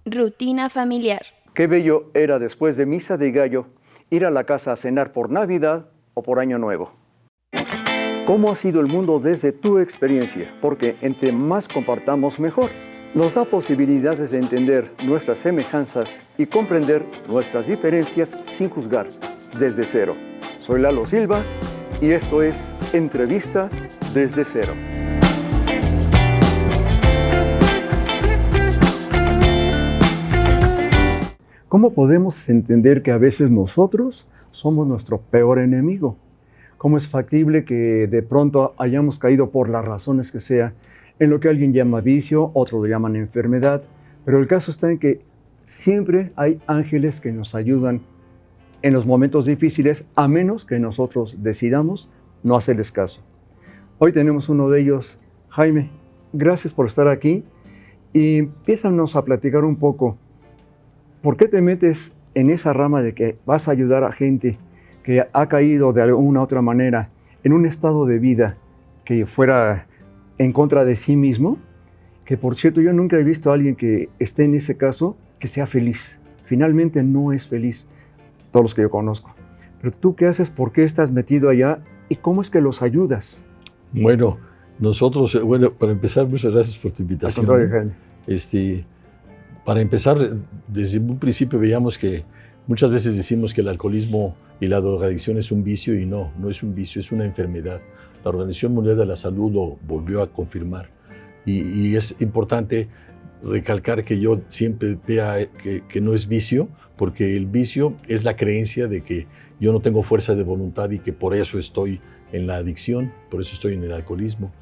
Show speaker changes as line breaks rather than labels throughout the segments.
Rutina familiar.
Qué bello era después de misa de gallo ir a la casa a cenar por Navidad o por Año Nuevo. ¿Cómo ha sido el mundo desde tu experiencia? Porque entre más compartamos mejor. Nos da posibilidades de entender nuestras semejanzas y comprender nuestras diferencias sin juzgar, desde cero. Soy Lalo Silva y esto es Entrevista desde Cero. ¿Cómo podemos entender que a veces nosotros somos nuestro peor enemigo? ¿Cómo es factible que de pronto hayamos caído por las razones que sea en lo que alguien llama vicio, otros lo llaman enfermedad? Pero el caso está en que siempre hay ángeles que nos ayudan en los momentos difíciles, a menos que nosotros decidamos no hacerles caso. Hoy tenemos uno de ellos. Jaime, gracias por estar aquí y empiézanos a platicar un poco. ¿Por qué te metes en esa rama de que vas a ayudar a gente que ha caído de alguna u otra manera en un estado de vida que fuera en contra de sí mismo? Que por cierto, yo nunca he visto a alguien que esté en ese caso que sea feliz. Finalmente no es feliz, todos los que yo conozco. Pero tú, ¿qué haces? ¿Por qué estás metido allá? ¿Y cómo es que los ayudas?
Bueno, nosotros, para empezar, muchas gracias por tu invitación.
Al contrario, Jaime.
Para empezar, desde un principio veíamos que muchas veces decimos que el alcoholismo y la drogadicción es un vicio y no es un vicio, es una enfermedad. La Organización Mundial de la Salud lo volvió a confirmar y es importante recalcar que yo siempre vea que no es vicio, porque el vicio es la creencia de que yo no tengo fuerza de voluntad y que por eso estoy en la adicción, por eso estoy en el alcoholismo.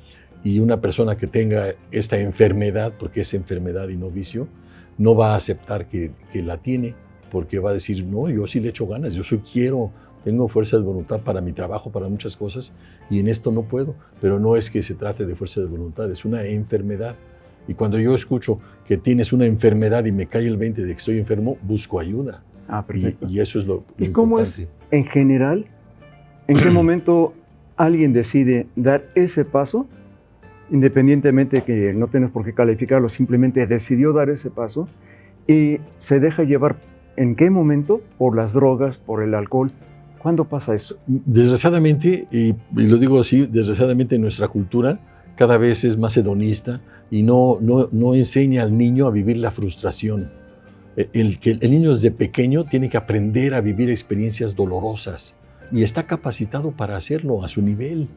Y una persona que tenga esta enfermedad, porque es enfermedad y no vicio, no va a aceptar que la tiene, porque va a decir, no, yo sí le echo ganas, tengo fuerza de voluntad para mi trabajo, para muchas cosas, y en esto no puedo. Pero no es que se trate de fuerza de voluntad, es una enfermedad. Y cuando yo escucho que tienes una enfermedad y me cae el 20 de que estoy enfermo, busco ayuda.
Perfecto.
Y eso es lo importante.
¿Y cómo es, en general, en qué momento alguien decide dar ese paso? Independientemente de que no tienes por qué calificarlo, simplemente decidió dar ese paso y se deja llevar, ¿en qué momento? Por las drogas, por el alcohol. ¿Cuándo pasa eso?
Desgraciadamente, y lo digo así, desgraciadamente nuestra cultura cada vez es más hedonista y no enseña al niño a vivir la frustración. El niño desde pequeño tiene que aprender a vivir experiencias dolorosas y está capacitado para hacerlo a su nivel.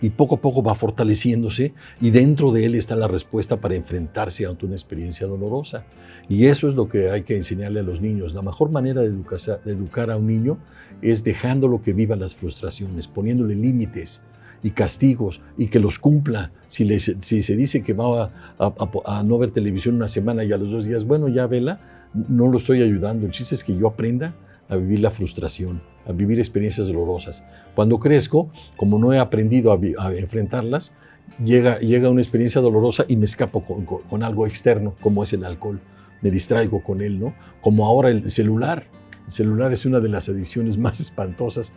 Y poco a poco va fortaleciéndose y dentro de él está la respuesta para enfrentarse ante una experiencia dolorosa. Y eso es lo que hay que enseñarle a los niños. La mejor manera de educar a un niño es dejándolo que viva las frustraciones, poniéndole límites y castigos y que los cumpla. Si se dice que va a no ver televisión una semana y a los 2 días, bueno, ya vela, no lo estoy ayudando. El chiste es que yo aprenda a vivir la frustración, a vivir experiencias dolorosas. Cuando crezco, como no he aprendido a enfrentarlas, llega una experiencia dolorosa y me escapo con algo externo, como es el alcohol. Me distraigo con él, ¿no? Como ahora el celular. El celular es una de las adicciones más espantosas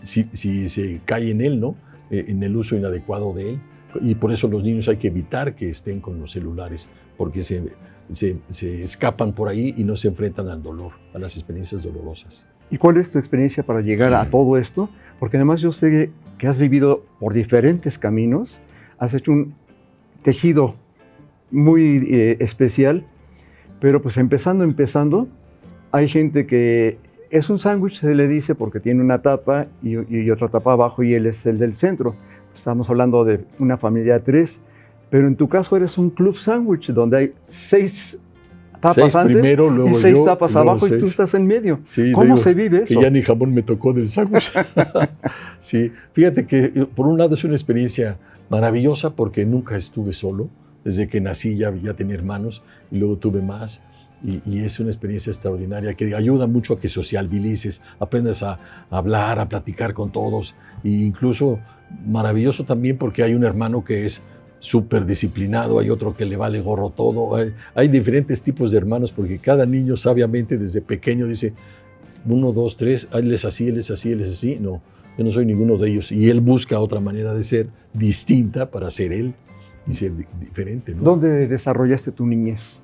si se cae en él, ¿no? En el uso inadecuado de él. Y por eso los niños hay que evitar que estén con los celulares, porque se escapan por ahí y no se enfrentan al dolor, a las experiencias dolorosas.
¿Y cuál es tu experiencia para llegar a todo esto? Porque además yo sé que has vivido por diferentes caminos, has hecho un tejido muy especial, pero pues empezando, hay gente que es un sándwich, se le dice, porque tiene una tapa y otra tapa abajo y él es el del centro. Estamos hablando de una familia de 3, pero en tu caso eres un club sándwich donde hay 6 tapas antes
primero, luego
y 6
yo,
tapas
luego
abajo
6.
Y tú estás en medio.
Sí,
¿Cómo se vive eso?
Que ya ni jamón me tocó del sándwich. Sí, fíjate que por un lado es una experiencia maravillosa porque nunca estuve solo. Desde que nací ya tenía hermanos y luego tuve más. Y es una experiencia extraordinaria que ayuda mucho a que sociabilices, aprendas a hablar, a platicar con todos. E incluso maravilloso también porque hay un hermano que es súper disciplinado, hay otro que le vale gorro todo. Hay diferentes tipos de hermanos porque cada niño sabiamente desde pequeño dice 1, 2, 3, él es así, él es así, él es así. No, yo no soy ninguno de ellos. Y él busca otra manera de ser distinta para ser él y ser diferente, ¿no?
¿Dónde desarrollaste tu niñez?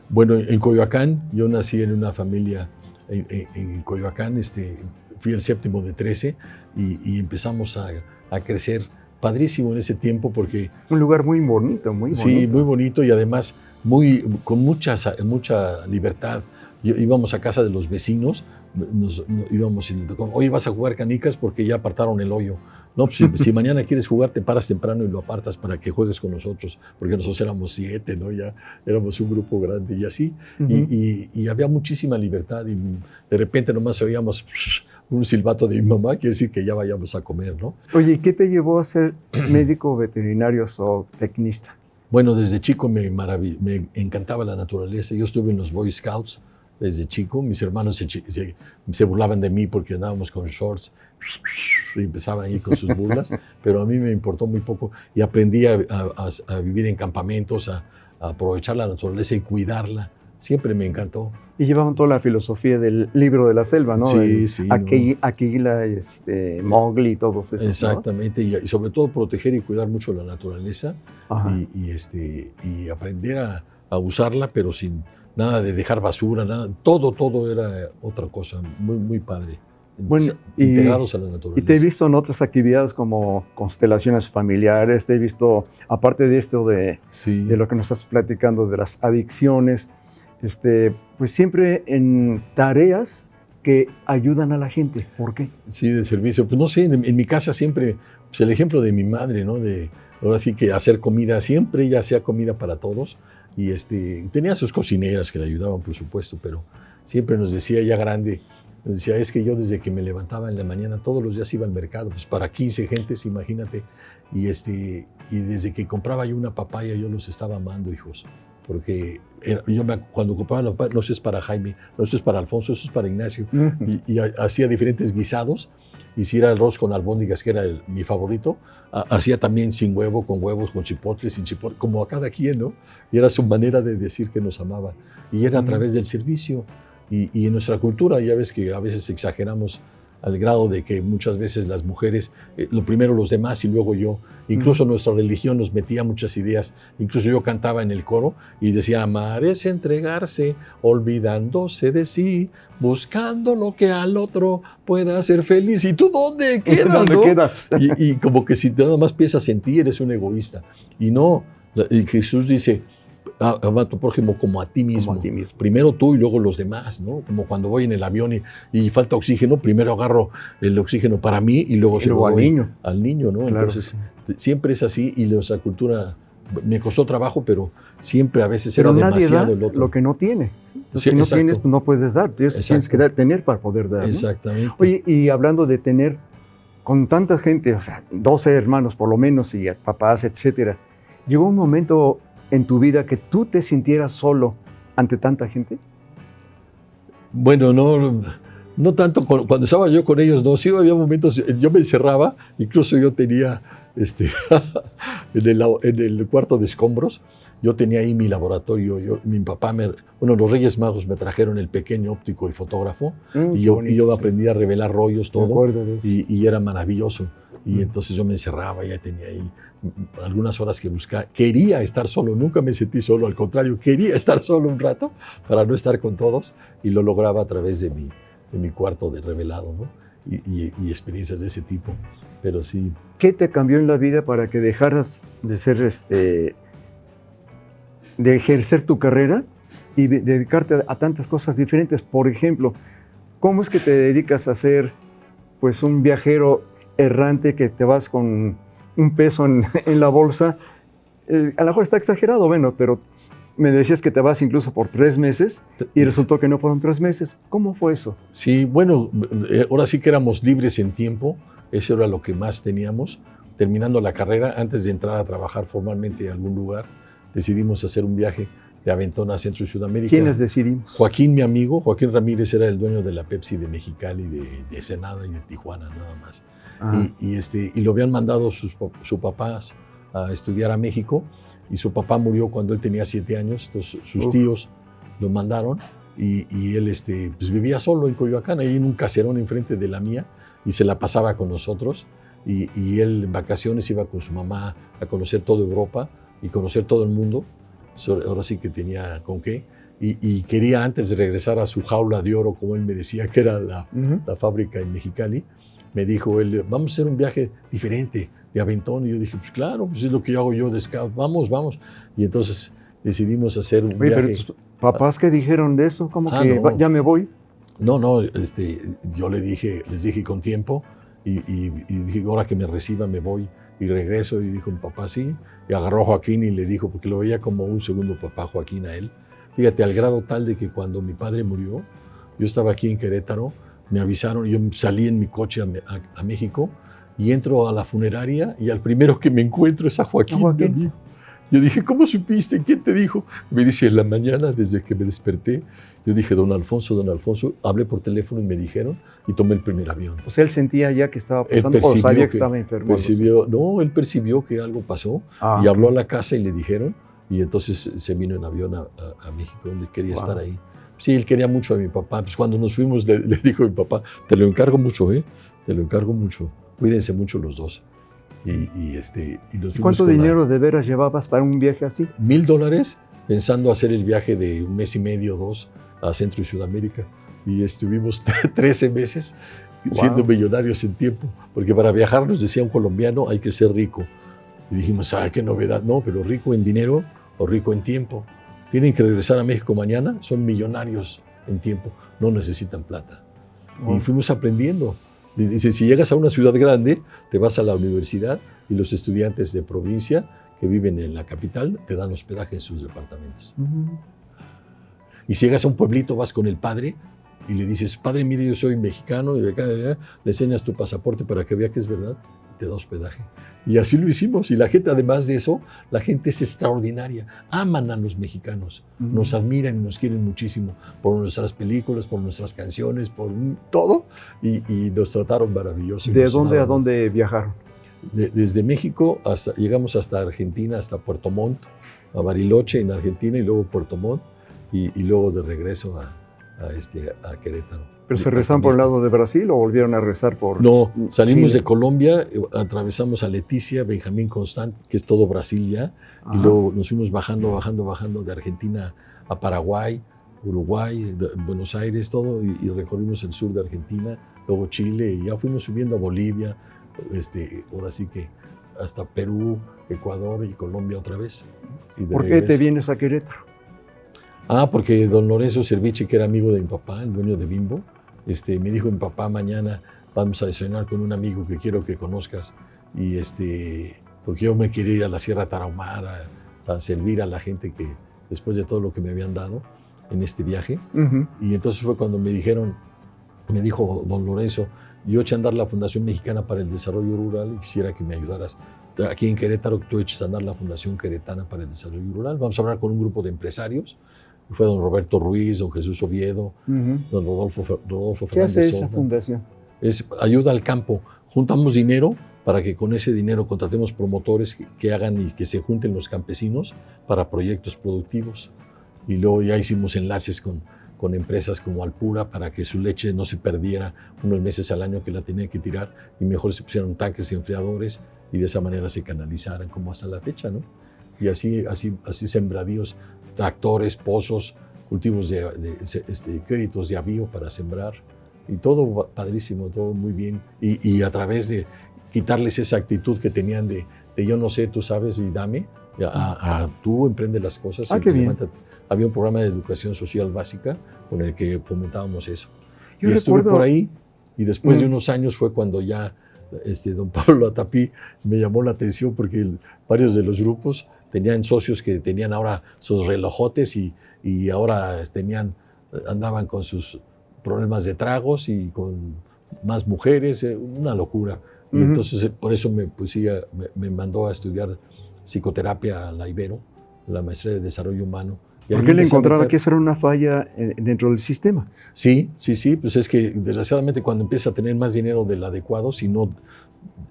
Bueno, en Coyoacán, yo nací en una familia en Coyoacán, fui el séptimo de 13 y empezamos a crecer padrísimo en ese tiempo porque...
Un lugar muy bonito, muy bonito.
Sí, muy bonito y además con mucha libertad. Íbamos a casa de los vecinos, íbamos y oye, vas a jugar canicas porque ya apartaron el hoyo. No, pues si mañana quieres jugar, te paras temprano y lo apartas para que juegues con nosotros, porque nosotros éramos 7, ¿no? Ya éramos un grupo grande y así. Uh-huh. Y había muchísima libertad y de repente nomás oíamos un silbato de mi mamá, quiere decir que ya vayamos a comer, ¿no?
Oye, ¿qué te llevó a ser médico, veterinario o tecnista?
Bueno, desde chico me encantaba la naturaleza. Yo estuve en los Boy Scouts desde chico. Mis hermanos se burlaban de mí porque andábamos con shorts y empezaban ahí con sus burlas, pero a mí me importó muy poco y aprendí a vivir en campamentos, a aprovechar la naturaleza y cuidarla. Siempre me encantó.
Y llevaban toda la filosofía del libro de la selva, ¿no?
Sí, sí.
Aquila, Mowgli y todos esos.
Exactamente, ¿no? Y sobre todo proteger y cuidar mucho la naturaleza y aprender a usarla, pero sin nada de dejar basura, nada. Todo era otra cosa, muy, muy padre.
Bueno,
integrados a la naturaleza.
Y te he visto en otras actividades como constelaciones familiares, te he visto, aparte de esto de lo que nos estás platicando, de las adicciones, pues siempre en tareas que ayudan a la gente. ¿Por qué?
Sí, de servicio. Pues no sé, en mi casa siempre, pues el ejemplo de mi madre, ¿no? Ahora sí que hacer comida, siempre ella hacía comida para todos y tenía sus cocineras que le ayudaban, por supuesto, pero siempre nos decía ya grande, nos decía, es que yo desde que me levantaba en la mañana todos los días iba al mercado, pues para 15 gentes, imagínate, y desde que compraba yo una papaya yo los estaba amando, hijos. Porque cuando compraba la papaya, no, eso es para Jaime, no, eso es para Alfonso, eso es para Ignacio. Uh-huh. y hacía diferentes guisados. Y si era arroz con albóndigas, que era mi favorito, hacía también sin huevo, con huevos, con chipotle, sin chipotle, como a cada quien, ¿no? Y era su manera de decir que nos amaba. Y era a través del servicio. Y en nuestra cultura, ya ves que a veces exageramos al grado de que muchas veces las mujeres, lo primero los demás y luego yo. Incluso nuestra religión nos metía muchas ideas. Incluso yo cantaba en el coro y decía, amar es entregarse, olvidándose de sí, buscando lo que al otro pueda hacer feliz. ¿Y tú dónde quedas?
¿Dónde quedas?
Y como que si nada más piensas en ti, eres un egoísta. Y no, y Jesús dice, ama a tu prójimo como a ti mismo. Primero tú y luego los demás, ¿no? Como cuando voy en el avión y falta oxígeno, primero agarro el oxígeno para mí y luego se lo doy al niño, ¿no? Claro. Entonces, siempre es así y nuestra cultura me costó trabajo, pero siempre a veces era demasiado el otro.
Lo que no tiene. Entonces, si no tienes, pues no puedes dar. Tienes que tener para poder dar, ¿no?
Exactamente.
Oye, y hablando de tener con tanta gente, o sea, 12 hermanos por lo menos y papás, etcétera, llegó un momento en tu vida que tú te sintieras solo ante tanta gente?
Bueno, no tanto cuando estaba yo con ellos, no. Sí había momentos, yo me encerraba, incluso yo tenía, en el cuarto de escombros, yo tenía ahí mi laboratorio. Mi papá, los Reyes Magos me trajeron el pequeño óptico y fotógrafo, y yo aprendí a revelar rollos, todo, y era maravilloso. Y entonces yo me encerraba, ya tenía ahí algunas horas que buscaba. Quería estar solo, nunca me sentí solo, al contrario, quería estar solo un rato para no estar con todos y lo lograba a través de mi cuarto de revelado, ¿no? Y experiencias de ese tipo, pero sí.
¿Qué te cambió en la vida para que dejaras de ser, de ejercer tu carrera y dedicarte a tantas cosas diferentes? Por ejemplo, ¿cómo es que te dedicas a ser pues un viajero errante que te vas con un peso en la bolsa? A lo mejor está exagerado, bueno, pero me decías que te vas incluso por 3 meses y resultó que no fueron 3 meses. ¿Cómo fue eso?
Sí, bueno, ahora sí que éramos libres en tiempo, eso era lo que más teníamos. Terminando la carrera, antes de entrar a trabajar formalmente en algún lugar, decidimos hacer un viaje de aventón a Centro y Sudamérica.
¿Quiénes decidimos?
Joaquín, mi amigo, Joaquín Ramírez era el dueño de la Pepsi de Mexicali, de Ensenada y de Tijuana, nada más. Y lo habían mandado sus papás a estudiar a México y su papá murió cuando él tenía 7 años, entonces sus tíos lo mandaron y él pues vivía solo en Coyoacán, ahí en un caserón enfrente de la mía y se la pasaba con nosotros y él en vacaciones iba con su mamá a conocer toda Europa y conocer todo el mundo, ahora sí que tenía con qué. y quería antes de regresar a su jaula de oro, como él me decía, que era la fábrica en Mexicali, me dijo él, vamos a hacer un viaje diferente, de aventón. Y yo dije, pues claro, pues es lo que yo hago yo de scout, vamos. Y entonces decidimos hacer un viaje.
Pero tus papás, ¿qué dijeron de eso? ¿Cómo que
no.
ya me voy?
No, yo les dije con tiempo y dije, ahora que me reciba me voy y regreso. Y dijo mi papá, sí. Y agarró a Joaquín y le dijo, porque lo veía como un segundo papá, Joaquín, a él. Fíjate, al grado tal de que cuando mi padre murió, yo estaba aquí en Querétaro, me avisaron, yo salí en mi coche a México y entro a la funeraria y al primero que me encuentro es a Joaquín. Mi amigo. Yo dije, ¿cómo supiste? ¿Quién te dijo? Me dice, en la mañana, desde que me desperté, yo dije, don Alfonso, hablé por teléfono y me dijeron, y tomé el primer avión.
O sea, él sentía ya que estaba pasando, o sabía que estaba enfermo.
Él percibió que algo pasó y habló a la casa y le dijeron, y entonces se vino en avión a México, él quería estar ahí. Sí, él quería mucho a mi papá. Pues cuando nos fuimos le dijo a mi papá, te lo encargo mucho, te lo encargo mucho. Cuídense mucho los dos. Y nos
¿Cuánto dinero de veras llevabas para un viaje así?
$1,000, pensando hacer el viaje de 1 mes y medio, 2, a Centro y Sudamérica. Y estuvimos 13 meses siendo millonarios en tiempo. Porque para viajar, nos decía un colombiano, hay que ser rico. Y dijimos, qué novedad. No, pero rico en dinero o rico en tiempo. Tienen que regresar a México mañana, son millonarios en tiempo, no necesitan plata. Y fuimos aprendiendo. Dice, si llegas a una ciudad grande, te vas a la universidad y los estudiantes de provincia que viven en la capital te dan hospedaje en sus departamentos. Y si llegas a un pueblito, vas con el padre y le dices, padre, mire, yo soy mexicano, y de acá, le enseñas tu pasaporte para que vea que es verdad, y te da hospedaje. Y así lo hicimos. Y la gente, además de eso, la gente es extraordinaria. Aman a los mexicanos. Nos admiran y nos quieren muchísimo por nuestras películas, por nuestras canciones, por todo. Y nos trataron maravilloso.
¿De dónde a dónde viajaron?
Desde México llegamos hasta Argentina, hasta Puerto Montt, a Bariloche en Argentina y luego Puerto Montt. Y luego de regreso a Querétaro.
¿Pero se regresaron por el lado de Brasil o volvieron a regresar por
No, salimos
Chile?
de Colombia, atravesamos a Leticia, Benjamín Constant, que es todo Brasil ya, y luego nos fuimos bajando de Argentina a Paraguay, Uruguay, Buenos Aires, todo, y recorrimos el sur de Argentina, luego Chile, y ya fuimos subiendo a Bolivia, ahora sí que hasta Perú, Ecuador y Colombia otra vez.
¿Por qué te vienes a Querétaro?
Porque don Lorenzo Cerviche, que era amigo de mi papá, el dueño de Bimbo, me dijo mi papá, mañana vamos a desayunar con un amigo que quiero que conozcas, y porque yo me quería ir a la Sierra Tarahumara a servir a la gente que después de todo lo que me habían dado en este viaje. Y entonces fue cuando me dijo don Lorenzo, yo eché a andar la Fundación Mexicana para el Desarrollo Rural y quisiera que me ayudaras. Aquí en Querétaro tú eches a andar la Fundación Queretana para el Desarrollo Rural. Vamos a hablar con un grupo de empresarios. Fue don Roberto Ruiz, don Jesús Oviedo, don Rodolfo Fernández.
¿Qué hace esa fundación?
Es ayuda al campo. Juntamos dinero para que con ese dinero contratemos promotores que hagan y que se junten los campesinos para proyectos productivos. Y luego ya hicimos enlaces con empresas como Alpura para que su leche no se perdiera unos meses al año que la tenían que tirar y mejor se pusieran tanques y enfriadores y de esa manera se canalizaran como hasta la fecha, ¿no? Y así sembradíos, tractores, pozos, cultivos créditos de avío para sembrar y todo padrísimo, todo muy bien. Y a través de quitarles esa actitud que tenían de yo no sé, tú sabes y dame, tú emprende las cosas.
Qué bien.
Había un programa de educación social básica con el que fomentábamos eso.
Yo
estuve por ahí y después de unos años fue cuando ya don Pablo Latapí me llamó la atención porque varios de los grupos tenían socios que tenían ahora sus relojotes y ahora andaban con sus problemas de tragos y con más mujeres, una locura. Y entonces por eso me mandó a estudiar psicoterapia a la Ibero, la maestría de desarrollo humano.
¿Por qué le encontraba que eso era una falla dentro del sistema?
Sí, pues es que desgraciadamente cuando empiezas a tener más dinero del adecuado, si no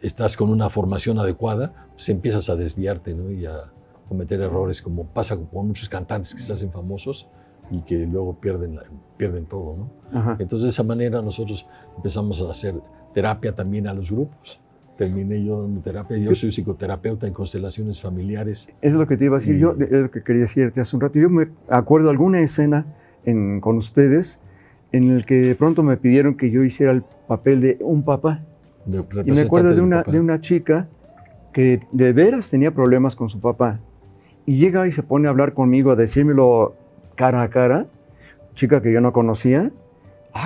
estás con una formación adecuada, pues empiezas a desviarte, ¿no? Y a cometer errores, como pasa con muchos cantantes que se hacen famosos y que luego pierden todo, ¿no? Entonces de esa manera nosotros empezamos a hacer terapia también a los grupos terminé yo dando terapia. Yo soy psicoterapeuta en constelaciones familiares.
Es lo que te iba a decir yo, es lo que quería decirte hace un rato. Yo me acuerdo de alguna escena con ustedes en el que de pronto me pidieron que yo hiciera el papel de un papá. Y me acuerdo de una chica que de veras tenía problemas con su papá. Y llega y se pone a hablar conmigo, a decírmelo cara a cara, chica que yo no conocía.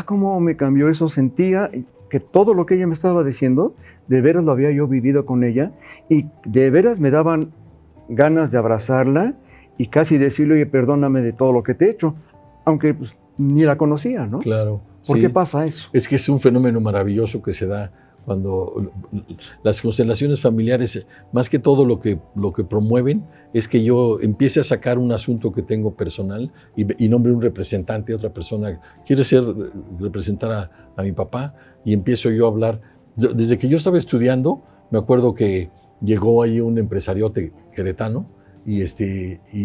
Cómo me cambió eso. Sentía que todo lo que ella me estaba diciendo, de veras lo había yo vivido con ella. Y de veras me daban ganas de abrazarla y casi decirle, oye, perdóname de todo lo que te he hecho. Aunque pues, ni la conocía, ¿no?
Claro.
¿Por qué pasa eso?
Es que es un fenómeno maravilloso que se da cuando las constelaciones familiares, más que todo lo que promueven, es que yo empiece a sacar un asunto que tengo personal y nombre un representante, otra persona, quiere representar a mi papá, y empiezo yo a hablar. Desde que yo estaba estudiando, me acuerdo que llegó ahí un empresariote queretano y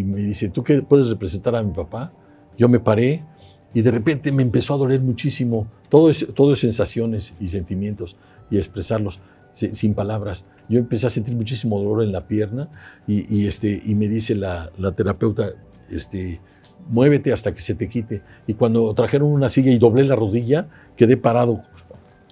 me dice, ¿tú qué puedes representar a mi papá? Yo me paré y de repente me empezó a doler muchísimo, todo es sensaciones y sentimientos, y expresarlos sin palabras. Yo empecé a sentir muchísimo dolor en la pierna y me dice la terapeuta, muévete hasta que se te quite. Y cuando trajeron una silla y doblé la rodilla, quedé parado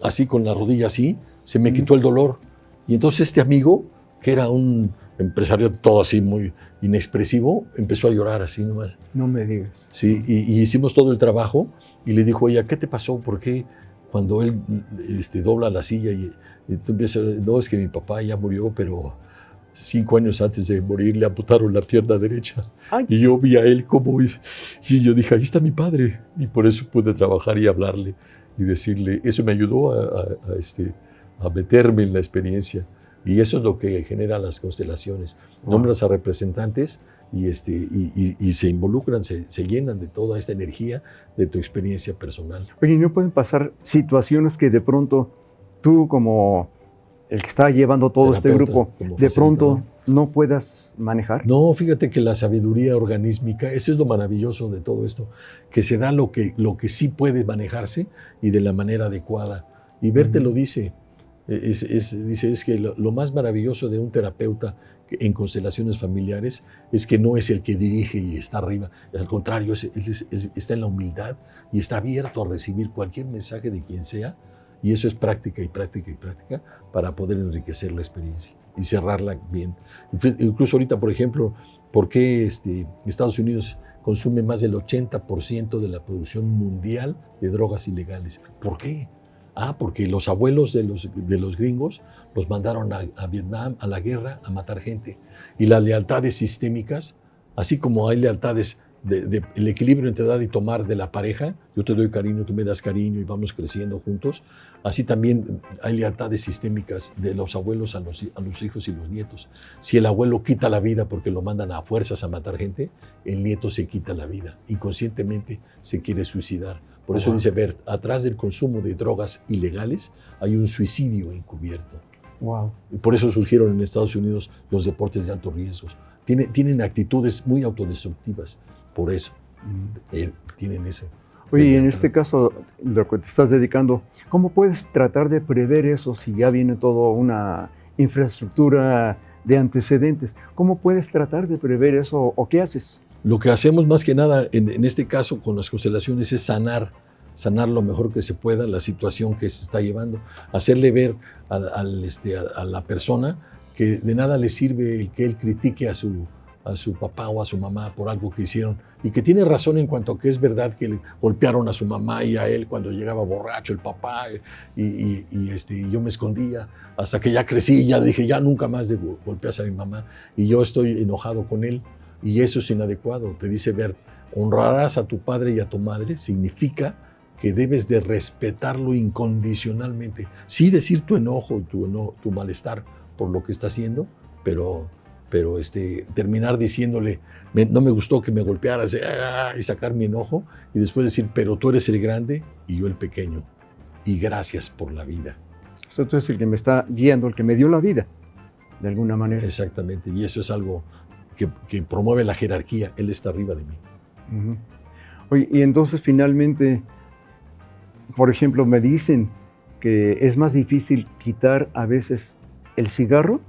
así con la rodilla así, se me quitó el dolor. Y entonces este amigo, que era un empresario todo así muy inexpresivo, empezó a llorar así nomás.
No me digas.
Sí, y hicimos todo el trabajo y le dijo ella, ¿qué te pasó? ¿Por qué cuando él dobla la silla y tú empiezas, no, es que mi papá ya murió, pero 5 años antes de morir le amputaron la pierna derecha? Ay. Y yo vi a él como, y yo dije, ahí está mi padre, y por eso pude trabajar y hablarle y decirle, eso me ayudó a meterme en la experiencia. Y eso es lo que generan las constelaciones. Wow. Nombras a representantes y se involucran, se llenan de toda esta energía de tu experiencia personal.
Oye, ¿no pueden pasar situaciones que de pronto tú, como el que está llevando todo este grupo, de pronto no puedas manejar?
No, fíjate que la sabiduría organísmica, eso es lo maravilloso de todo esto, que se da lo que sí puede manejarse y de la manera adecuada. Y Bert te lo dice. Dice, es que lo más maravilloso de un terapeuta en constelaciones familiares es que no es el que dirige y está arriba. Al contrario, él está en la humildad y está abierto a recibir cualquier mensaje de quien sea. Y eso es práctica y práctica y práctica para poder enriquecer la experiencia y cerrarla bien. Incluso ahorita, por ejemplo, ¿por qué Estados Unidos consume más del 80% de la producción mundial de drogas ilegales? ¿Por qué? Porque los abuelos de los gringos los mandaron a Vietnam, a la guerra, a matar gente. Y las lealtades sistémicas, así como hay lealtades, el equilibrio entre dar y tomar de la pareja, yo te doy cariño, tú me das cariño y vamos creciendo juntos, así también hay lealtades sistémicas de los abuelos a los hijos y los nietos. Si el abuelo quita la vida porque lo mandan a fuerzas a matar gente, el nieto se quita la vida, inconscientemente se quiere suicidar. Por eso dice Bert, atrás del consumo de drogas ilegales hay un suicidio encubierto.
Wow.
Y por eso surgieron en Estados Unidos los deportes de alto riesgo. Tienen actitudes muy autodestructivas, por eso tienen eso.
Oye, en este caso, lo que te estás dedicando, ¿cómo puedes tratar de prever eso si ya viene toda una infraestructura de antecedentes? ¿Cómo puedes tratar de prever eso o qué haces?
Lo que hacemos más que nada en este caso con las constelaciones es sanar lo mejor que se pueda la situación que se está llevando, hacerle ver a la persona que de nada le sirve el que él critique a su papá o a su mamá por algo que hicieron y que tiene razón en cuanto a que es verdad que le golpearon a su mamá y a él cuando llegaba borracho el papá y yo me escondía hasta que ya crecí y ya dije ya nunca más golpeas a mi mamá y yo estoy enojado con él. Y eso es inadecuado. Te dice Bert, honrarás a tu padre y a tu madre significa que debes de respetarlo incondicionalmente. Sí decir tu enojo y tu malestar por lo que está haciendo, pero terminar diciéndole, no me gustó que me golpearas y sacar mi enojo y después decir, pero tú eres el grande y yo el pequeño. Y gracias por la vida.
O sea, tú eres el que me está guiando, el que me dio la vida, de alguna manera.
Exactamente. Y eso es algo que promueve la jerarquía, él está arriba de mí.
Uh-huh. Oye, y entonces finalmente, por ejemplo, me dicen que es más difícil quitar a veces el cigarro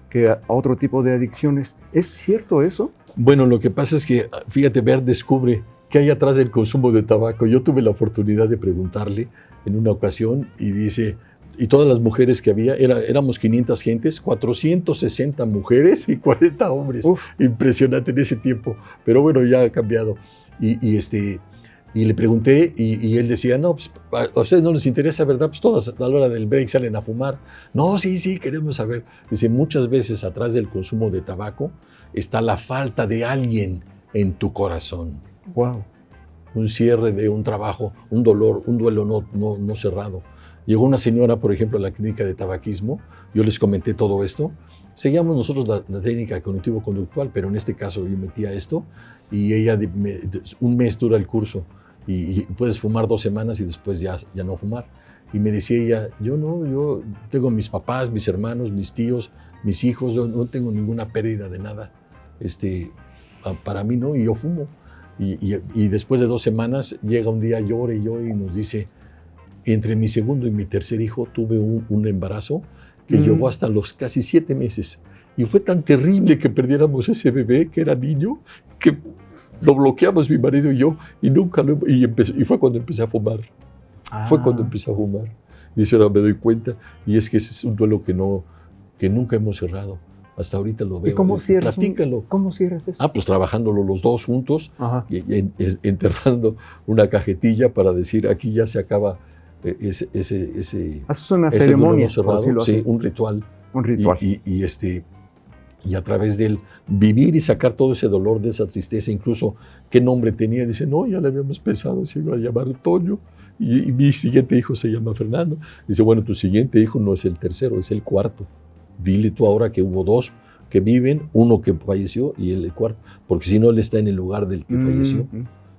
que a otro tipo de adicciones. ¿Es cierto eso?
Bueno, lo que pasa es que, fíjate, Bert descubre qué hay atrás del consumo de tabaco. Yo tuve la oportunidad de preguntarle en una ocasión y dice, y todas las mujeres que había, éramos 500 gentes, 460 mujeres y 40 hombres.
Uf.
Impresionante en ese tiempo, pero bueno, ya ha cambiado. Y le pregunté y él decía, no, pues a ustedes no les interesa, ¿verdad? Pues todas a la hora del break salen a fumar. No, sí, queremos saber. Dice, muchas veces atrás del consumo de tabaco está la falta de alguien en tu corazón.
Wow.
Un cierre de un trabajo, un dolor, un duelo no cerrado. Llegó una señora, por ejemplo, a la clínica de tabaquismo, yo les comenté todo esto. Seguíamos nosotros la técnica cognitivo-conductual, pero en este caso yo metía esto y ella, un mes dura el curso y puedes fumar 2 semanas y después ya no fumar. Y me decía ella, yo tengo mis papás, mis hermanos, mis tíos, mis hijos, yo no tengo ninguna pérdida de nada. Para mí no, y yo fumo. Y después de 2 semanas llega un día, llora y nos dice, entre mi segundo y mi tercer hijo tuve un embarazo que llegó hasta los casi 7 meses. Y fue tan terrible que perdiéramos ese bebé, que era niño, que lo bloqueamos mi marido y yo, y fue cuando empecé a fumar. Fue cuando empecé a fumar. Y eso ahora me doy cuenta, y es que ese es un duelo que nunca hemos cerrado. Hasta ahorita lo veo.
¿Y cómo cierras?
Platícalo.
¿Cómo cierras eso?
Pues trabajándolo los dos juntos, y enterrando una cajetilla para decir, aquí ya se acaba ese
haces una ceremonia,
cerrado,
por decirlo así.
un ritual.
Un ritual.
Y a través de él vivir y sacar todo ese dolor, de esa tristeza, incluso qué nombre tenía. Dice, no, ya le habíamos pensado, se iba a llamar Toño, y mi siguiente hijo se llama Fernando. Dice, bueno, tu siguiente hijo no es el tercero, es el cuarto. Dile tú ahora que hubo 2 que viven, 1 que falleció y el cuarto, porque si no, él está en el lugar del que falleció.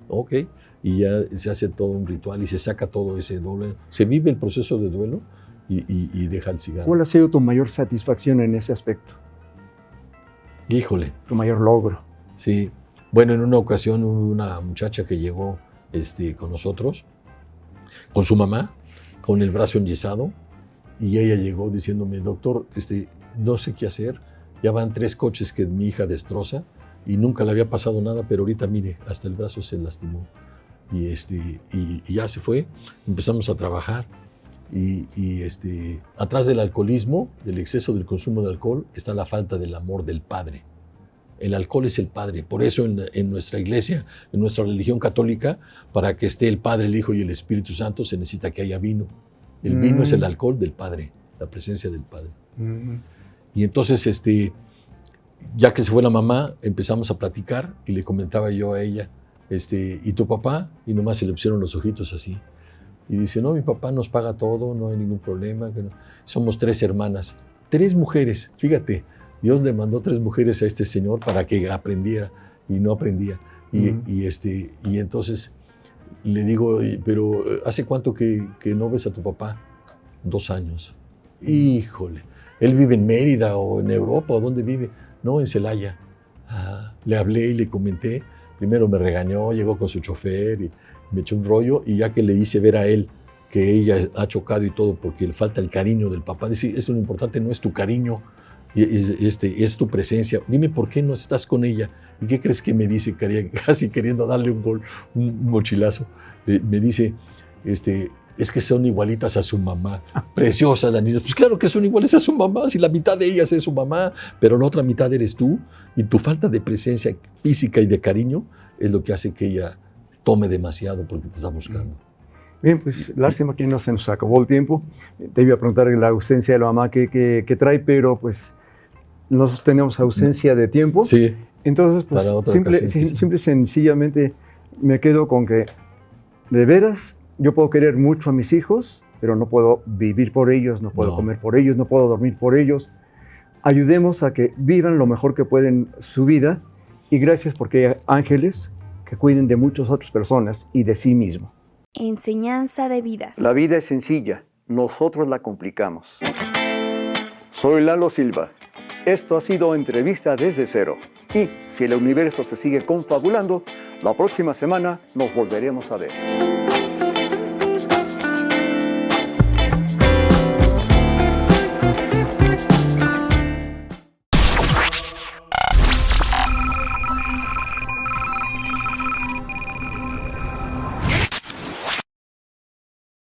Ok, y ya se hace todo un ritual y se saca todo ese dolor. Se vive el proceso de duelo y deja el cigarro.
¿Cuál ha sido tu mayor satisfacción en ese aspecto?
Híjole.
Tu mayor logro.
Sí. Bueno, en una ocasión una muchacha que llegó con nosotros, con su mamá, con el brazo enyesado, y ella llegó diciéndome, doctor, no sé qué hacer, ya van 3 coches que mi hija destroza y nunca le había pasado nada, pero ahorita mire, hasta el brazo se lastimó. Y ya se fue, empezamos a trabajar y atrás del alcoholismo, del exceso del consumo de alcohol, está la falta del amor del padre. El alcohol es el padre, por eso en nuestra iglesia, en nuestra religión católica, para que esté el Padre, el Hijo y el Espíritu Santo, se necesita que haya vino. El vino es el alcohol del Padre, la presencia del Padre. Y entonces, ya que se fue la mamá, empezamos a platicar y le comentaba yo a ella, ¿y tu papá? Y nomás se le pusieron los ojitos así. Y dice, no, mi papá nos paga todo, no hay ningún problema. Somos 3 hermanas, 3 mujeres, fíjate. Dios le mandó 3 mujeres a este señor para que aprendiera y no aprendía. Y entonces le digo, pero ¿hace cuánto que no ves a tu papá? 2 años. Híjole, él vive en Mérida o en Europa, ¿o dónde vive? No, en Celaya. Le hablé y le comenté. Primero me regañó, llegó con su chofer y me echó un rollo, y ya que le hice ver a él que ella ha chocado y todo porque le falta el cariño del papá, dice, es lo importante, no es tu cariño, es tu presencia. Dime por qué no estás con ella. ¿Y qué crees que me dice? Casi queriendo darle un mochilazo. Me dice, es que son igualitas a su mamá. Preciosas las niñas. Pues claro que son iguales a su mamá, si la mitad de ellas es su mamá, pero la otra mitad eres tú, y tu falta de presencia física y de cariño es lo que hace que ella tome demasiado porque te está buscando.
Bien, pues lástima que no se nos acabó el tiempo. Te iba a preguntar la ausencia de la mamá que trae, pero pues nosotros tenemos ausencia de tiempo.
Sí.
Entonces, pues simple y sencillamente me quedo con que de veras yo puedo querer mucho a mis hijos, pero no puedo vivir por ellos, no puedo comer por ellos, no puedo dormir por ellos. Ayudemos a que vivan lo mejor que pueden su vida, y gracias porque hay ángeles que cuiden de muchas otras personas y de sí mismo.
Enseñanza de vida.
La vida es sencilla, nosotros la complicamos. Soy Lalo Silva. Esto ha sido Entrevista desde Cero. Y si el universo se sigue confabulando, la próxima semana nos volveremos a ver.